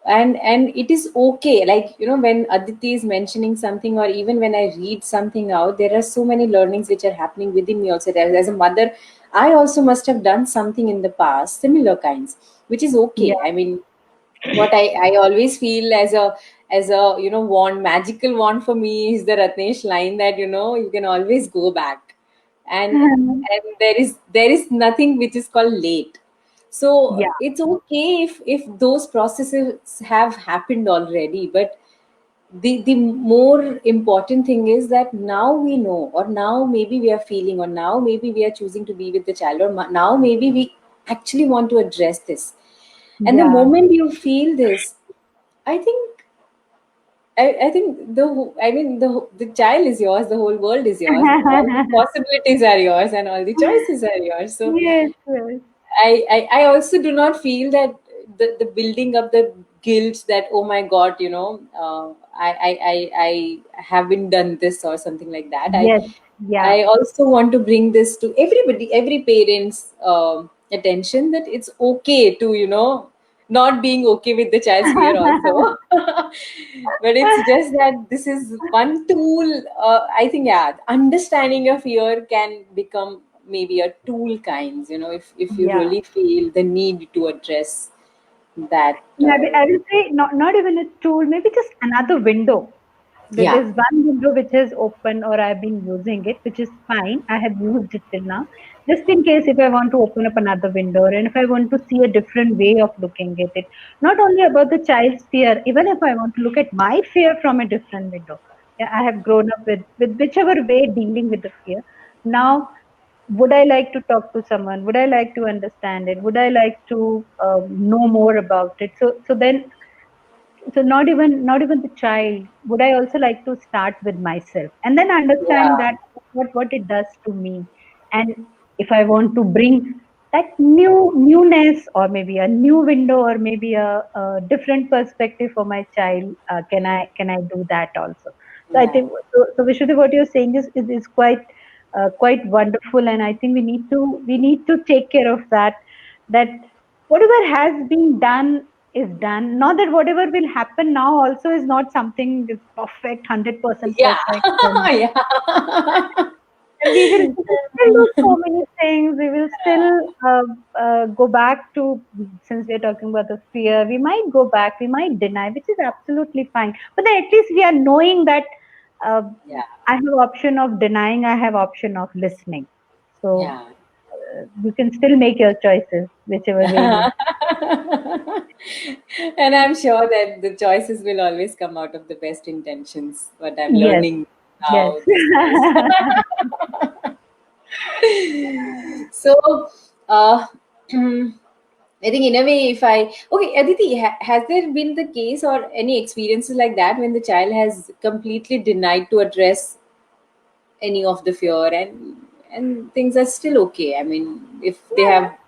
Speaker 2: and it is okay. Like, when Aditi is mentioning something, or even when I read something out, there are so many learnings which are happening within me also. As a mother, I also must have done something in the past, similar kinds, which is
Speaker 1: Yeah.
Speaker 2: okay. I mean, what I always feel as a wand, magical wand for me, is the Ratnesh line that you can always go back, and there is nothing which is called late. So
Speaker 1: Yeah.
Speaker 2: it's okay if those processes have happened already, but the more important thing is that now we know, or now maybe we are feeling, or now maybe we are choosing to be with the child, or now maybe we actually want to address this. And the
Speaker 1: Yeah.
Speaker 2: moment you feel this, I think I think the child is yours, the whole world is yours, all the possibilities are yours, and all the choices are yours. So
Speaker 1: Yes, yes.
Speaker 2: I also do not feel that the building up the guilt that, oh my god, I haven't done this or something like that. I
Speaker 1: Yes, yeah.
Speaker 2: I also want to bring this to everybody, every parent's attention, that it's okay to, not being okay with the child's fear also. But it's just that this is one tool. I think, yeah, understanding your fear can become maybe a tool kinds, if you
Speaker 1: Yeah.
Speaker 2: really feel the need to address that.
Speaker 1: Yeah, I will say not even a tool, maybe just another window.
Speaker 2: Yeah,
Speaker 1: There's one window which is open or I've been using it, which is fine. I have used it till now. Just in case if I want to open up another window and if I want to see a different way of looking at it, not only about the child's fear, even if I want to look at my fear from a different window. Yeah, I have grown up with whichever way dealing with the fear. Now, would I like to talk to someone? Would I like to understand it? Would I like to know more about it? So not even the child. Would I also like to start with myself and then understand
Speaker 2: yeah,
Speaker 1: that what it does to me, and if I want to bring that newness or maybe a new window or maybe a different perspective for my child, can I do that also? So I
Speaker 2: yeah,
Speaker 1: think so Vishnu, what you're saying is quite wonderful, and I think we need to take care of that whatever has been done is done. Not that whatever will happen now also is not something is perfect, 100%
Speaker 2: yeah,
Speaker 1: perfect. And
Speaker 2: yeah.
Speaker 1: we will still do so many things. We will still go back to, since we are talking about the fear, we might go back, we might deny, which is absolutely fine. But then at least we are knowing that uh,
Speaker 2: Yeah,
Speaker 1: I have option of denying, I have option of listening. So
Speaker 2: yeah.
Speaker 1: you can still make your choices, whichever way you.
Speaker 2: And I'm sure that the choices will always come out of the best intentions. What I'm
Speaker 1: Yes,
Speaker 2: learning
Speaker 1: yes.
Speaker 2: now these days. So, uh, I think in a way, if I okay, Aditi, has there been the case or any experiences like that when the child has completely denied to address any of the fear, and things are still okay? I mean, if they
Speaker 1: Yeah,
Speaker 2: have,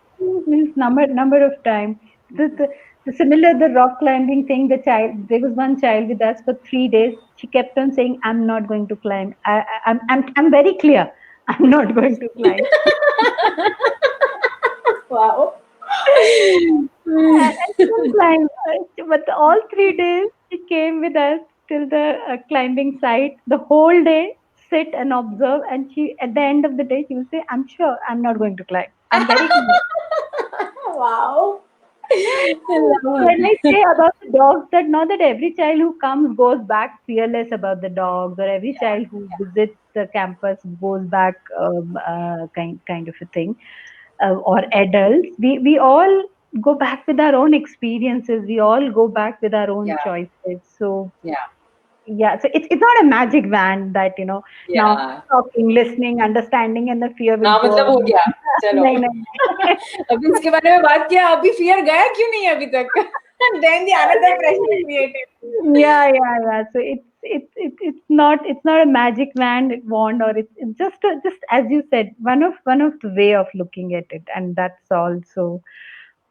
Speaker 1: means number of times. The similar the rock climbing thing. The child, there was one child with us for 3 days. She kept on saying, "I'm not going to climb. I'm very clear. I'm not going to climb."
Speaker 2: wow.
Speaker 1: And she didn't climb. But all 3 days she came with us till the climbing site. The whole day sit and observe. And she, at the end of the day, she will say, "I'm sure I'm not going to climb. I'm very clear."
Speaker 2: Wow. I
Speaker 1: So
Speaker 2: love
Speaker 1: when I say about the dogs, that not that every child who comes goes back fearless about the dogs, or every child who visits the campus goes back kind of a thing, or adults. We all go back with our own experiences. We all go back with our own
Speaker 2: yeah,
Speaker 1: choices. So
Speaker 2: yeah,
Speaker 1: yeah, so it's not a magic wand that, now
Speaker 2: Yeah.
Speaker 1: talking, listening, understanding, and the fear will
Speaker 2: हाँ
Speaker 1: go
Speaker 2: मतलब हो
Speaker 1: away.
Speaker 2: गया, चलो.
Speaker 1: No, no.
Speaker 2: अभी इसके बारे में बात किया, अभी फियर गया क्यों नहीं है अभी तक? Then the another pressure created.
Speaker 1: Yeah. So it's not a magic wand, or it's just as you said, one of the way of looking at it, and that's also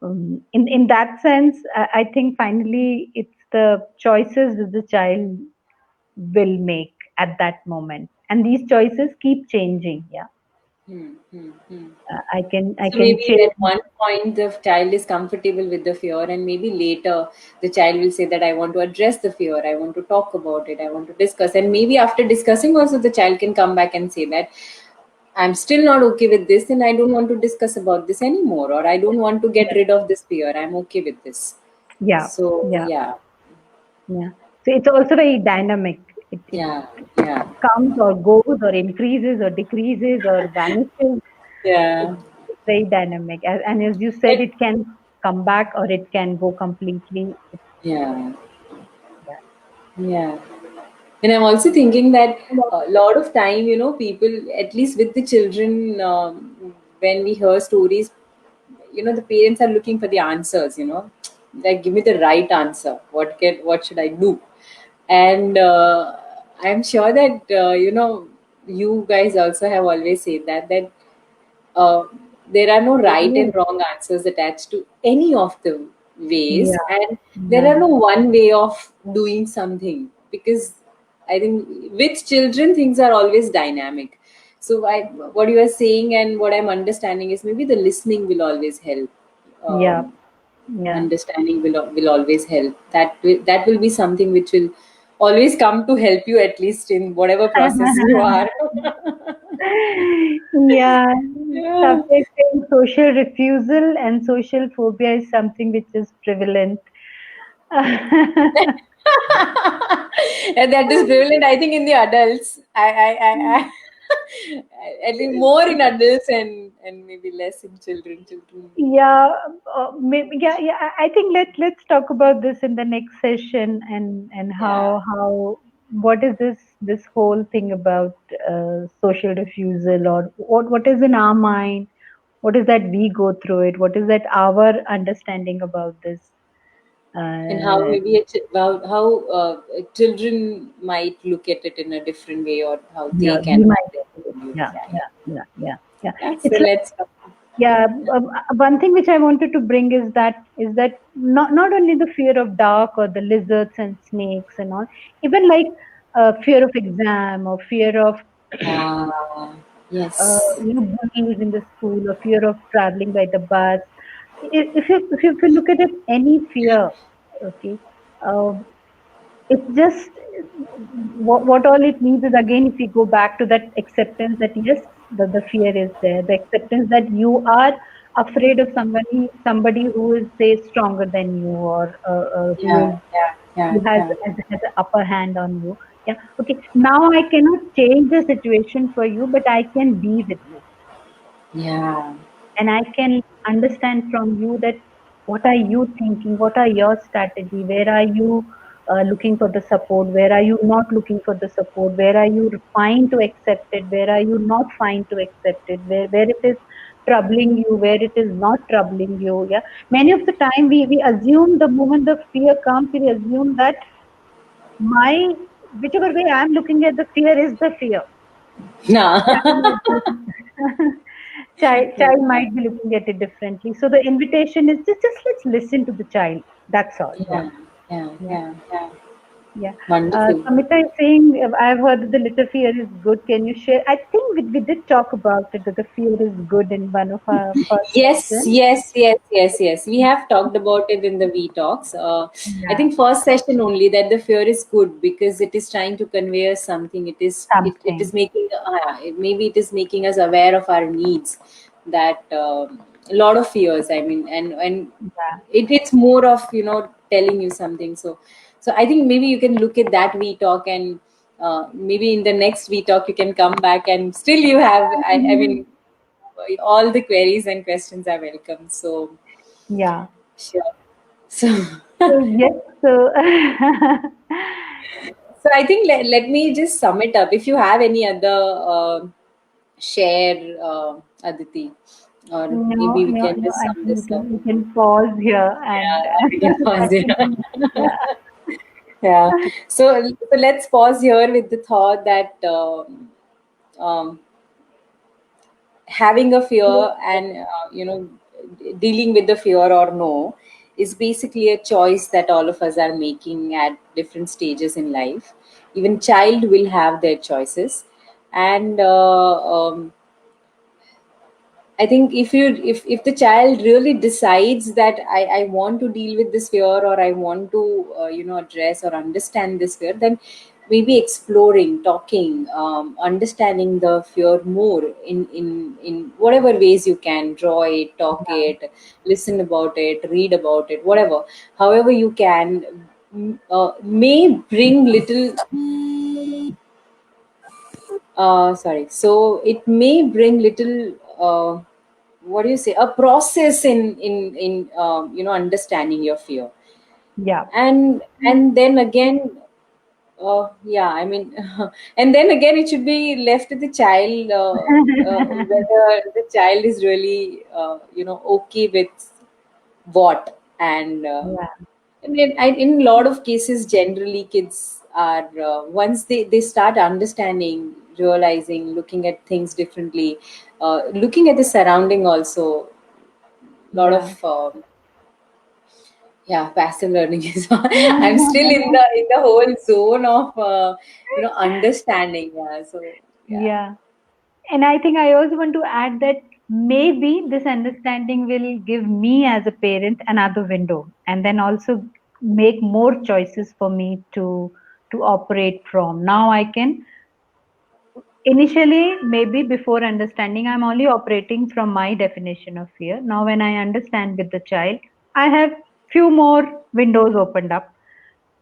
Speaker 1: in that sense. I think finally it's the choices that the child will make at that moment, and these choices keep changing. Yeah,
Speaker 2: Hmm.
Speaker 1: I
Speaker 2: So
Speaker 1: can
Speaker 2: maybe
Speaker 1: change.
Speaker 2: at one point the child is comfortable with the fear, and maybe later the child will say that I want to address the fear, I want to talk about it, I want to discuss, and maybe after discussing also the child can come back and say that I'm still not okay with this, and I don't want to discuss about this anymore, or I don't want to get
Speaker 1: Yeah,
Speaker 2: rid of this fear. I'm okay with this.
Speaker 1: yeah,
Speaker 2: So
Speaker 1: yeah,
Speaker 2: yeah,
Speaker 1: yeah. So it's also very dynamic. It
Speaker 2: yeah, yeah,
Speaker 1: comes or goes or increases or decreases or vanishes. It's,
Speaker 2: yeah.
Speaker 1: it's very dynamic. And as you said,
Speaker 2: And
Speaker 1: it can come back or it can go completely.
Speaker 2: yeah,
Speaker 1: Yeah.
Speaker 2: yeah. And I'm also thinking that a lot of time, people, at least with the children, when we hear stories, the parents are looking for the answers, like give me the right answer. What should I do? And I'm sure that, you guys also have always said that uh, there are no right and wrong answers attached to any of the ways,
Speaker 1: Yeah.
Speaker 2: and there
Speaker 1: Yeah.
Speaker 2: are no one way of doing something, because I think with children things are always dynamic. So what you are saying and what I'm understanding is maybe the listening will always help.
Speaker 1: Yeah.
Speaker 2: um,
Speaker 1: Yeah.
Speaker 2: Understanding will always help. That will be something which will always come to help you, at least in whatever process you are.
Speaker 1: Yeah.
Speaker 2: Yeah.
Speaker 1: Subject in social refusal and social phobia is something which is prevalent.
Speaker 2: And that is prevalent, I think, in the adults. I think more in adults and maybe less in children. Children.
Speaker 1: Yeah, maybe, yeah. I think let's talk about this in the next session, and
Speaker 2: Yeah.
Speaker 1: how what is this whole thing about social refusal, or what is in our mind, what is that we go through it, what is that our understanding about this.
Speaker 2: And how
Speaker 1: Uh,
Speaker 2: maybe how children might look at it in a different way, or how they
Speaker 1: yeah,
Speaker 2: can
Speaker 1: we
Speaker 2: have
Speaker 1: might.
Speaker 2: their own views.
Speaker 1: Yeah,
Speaker 2: Yeah,
Speaker 1: yeah, yeah, yeah, yeah.
Speaker 2: yeah. So
Speaker 1: It's like,
Speaker 2: let's talk.
Speaker 1: yeah, one thing which I wanted to bring is that not only the fear of dark or the lizards and snakes and all, even like fear of exam or fear of
Speaker 2: Yes.
Speaker 1: bullies in the school or fear of traveling by the bus. If you look at it, any fear, okay, uh, it's just what all it means is, again, if we go back to that acceptance that yes, the fear is there, the acceptance that you are afraid of somebody who is, say, stronger than you, or
Speaker 2: Yeah, yeah,
Speaker 1: who
Speaker 2: yeah, yeah,
Speaker 1: has an upper hand on you. Yeah, okay, now I cannot change the situation for you, but I can be with you,
Speaker 2: yeah,
Speaker 1: and I can understand from you that what are you thinking, what are your strategy, where are you looking for the support, where are you not looking for the support, where are you fine to accept it, where are you not fine to accept it, where it is troubling you, where it is not troubling you. Yeah, many of the time we assume, the moment the fear comes, we assume that my whichever way I'm looking at the fear is the fear.
Speaker 2: nah.
Speaker 1: Child might be child might be looking at it differently. So the invitation is just let's listen to the child. That's all. Yeah,
Speaker 2: Yeah, yeah,
Speaker 1: yeah,
Speaker 2: yeah, yeah.
Speaker 1: yeah.
Speaker 2: Wonderful.
Speaker 1: Samita is saying, I've heard that the little fear is good. Can you share? I think we did talk about it, that the fear is good in one of our first
Speaker 2: Yes,
Speaker 1: sessions.
Speaker 2: yes, yes, yes, yes. We have talked about it in the V talks. I
Speaker 1: Yeah,
Speaker 2: think first session only that the fear is good because it is trying to convey us something. It
Speaker 1: something.
Speaker 2: is making maybe it is making us aware of our needs. That a lot of fears. I mean, and
Speaker 1: Yeah.
Speaker 2: it's more of telling you something. So I think maybe you can look at that V talk, and maybe in the next V talk you can come back and still you have. I mean, all the queries and questions are welcome. So,
Speaker 1: Yeah.
Speaker 2: sure. So,
Speaker 1: So yes. So
Speaker 2: So I think let me just sum it up. If you have any other share, Aditi, or
Speaker 1: No,
Speaker 2: maybe we
Speaker 1: no,
Speaker 2: can
Speaker 1: no.
Speaker 2: just
Speaker 1: I
Speaker 2: sum
Speaker 1: think
Speaker 2: this up.
Speaker 1: we can pause here and
Speaker 2: Yeah, we can pause
Speaker 1: continue.
Speaker 2: here.
Speaker 1: Yeah,
Speaker 2: Yeah. So let's pause here with the thought that um, having a fear and dealing with the fear or no is basically a choice that all of us are making at different stages in life. Even child will have their choices, and I think if the child really decides that I want to deal with this fear, or I want to address or understand this fear, then maybe exploring, talking, understanding the fear more in whatever ways you can, draw it, talk it, listen about it, read about it, whatever, however you can, may bring little sorry, so it may bring little what do you say, a process in understanding your fear.
Speaker 1: yeah,
Speaker 2: And then again, yeah, I mean, and then again it should be left to the child, whether the child is really okay with what.
Speaker 1: yeah,
Speaker 2: And in a lot of cases, generally, kids are once they start understanding, realizing, looking at things differently, looking at the surrounding also. A lot
Speaker 1: yeah.
Speaker 2: of yeah, passive learning is. I'm still in the whole zone of understanding. Yeah, so yeah.
Speaker 1: Yeah. And I think I also want to add that maybe this understanding will give me as a parent another window, and then also make more choices for me to operate from. Now I can initially, maybe before understanding, I'm only operating from my definition of fear. Now when I understand with the child, I have few more windows opened up.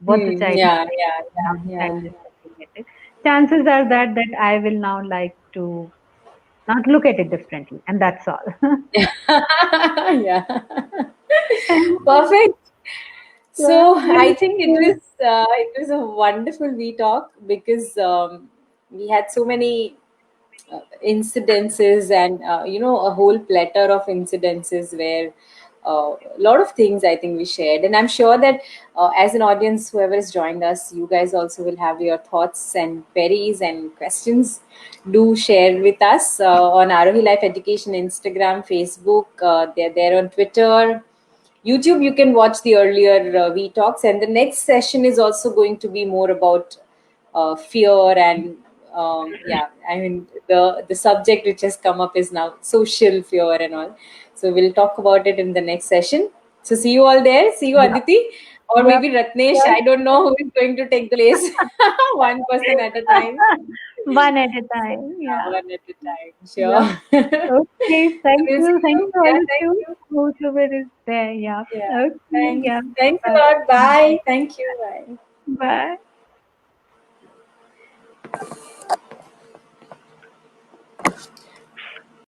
Speaker 1: What the child is
Speaker 2: Yeah,
Speaker 1: saying,
Speaker 2: yeah,
Speaker 1: how
Speaker 2: yeah,
Speaker 1: the child
Speaker 2: yeah.
Speaker 1: is looking at it. Chances are that I will now like to not look at it differently, and that's all.
Speaker 2: Yeah. Perfect.
Speaker 1: Yeah,
Speaker 2: So I
Speaker 1: thank
Speaker 2: think
Speaker 1: you.
Speaker 2: it was a wonderful we talk, because we had so many incidences, and a whole platter of incidences where a lot of things I think we shared. And I'm sure that as an audience, whoever has joined us, you guys also will have your thoughts and queries and questions. Do share with us on Aarohi Life Education, Instagram, Facebook. They're there on Twitter, YouTube. You can watch the earlier V talks, and the next session is also going to be more about fear. And yeah, I mean, the subject which has come up is now social fear and all. So we'll talk about it in the next session. So see you all there. See you,
Speaker 1: Yeah,
Speaker 2: Aditi, or
Speaker 1: yeah,
Speaker 2: maybe Ratnesh.
Speaker 1: yeah.
Speaker 2: I don't know who is going to take the place. One person at a time.
Speaker 1: One at a time. Yeah,
Speaker 2: One at a time.
Speaker 1: yeah.
Speaker 2: Sure. So
Speaker 1: Okay, thank
Speaker 2: we'll see
Speaker 1: you. Thank
Speaker 2: you.
Speaker 1: you all
Speaker 2: Yeah,
Speaker 1: of
Speaker 2: thank
Speaker 1: you.
Speaker 2: you.
Speaker 1: Whosoever is there. Yeah.
Speaker 2: Yeah.
Speaker 1: Okay,
Speaker 2: Thanks.
Speaker 1: yeah.
Speaker 2: Thanks a
Speaker 1: Bye.
Speaker 2: lot. Bye. Thank you. Bye.
Speaker 1: Bye.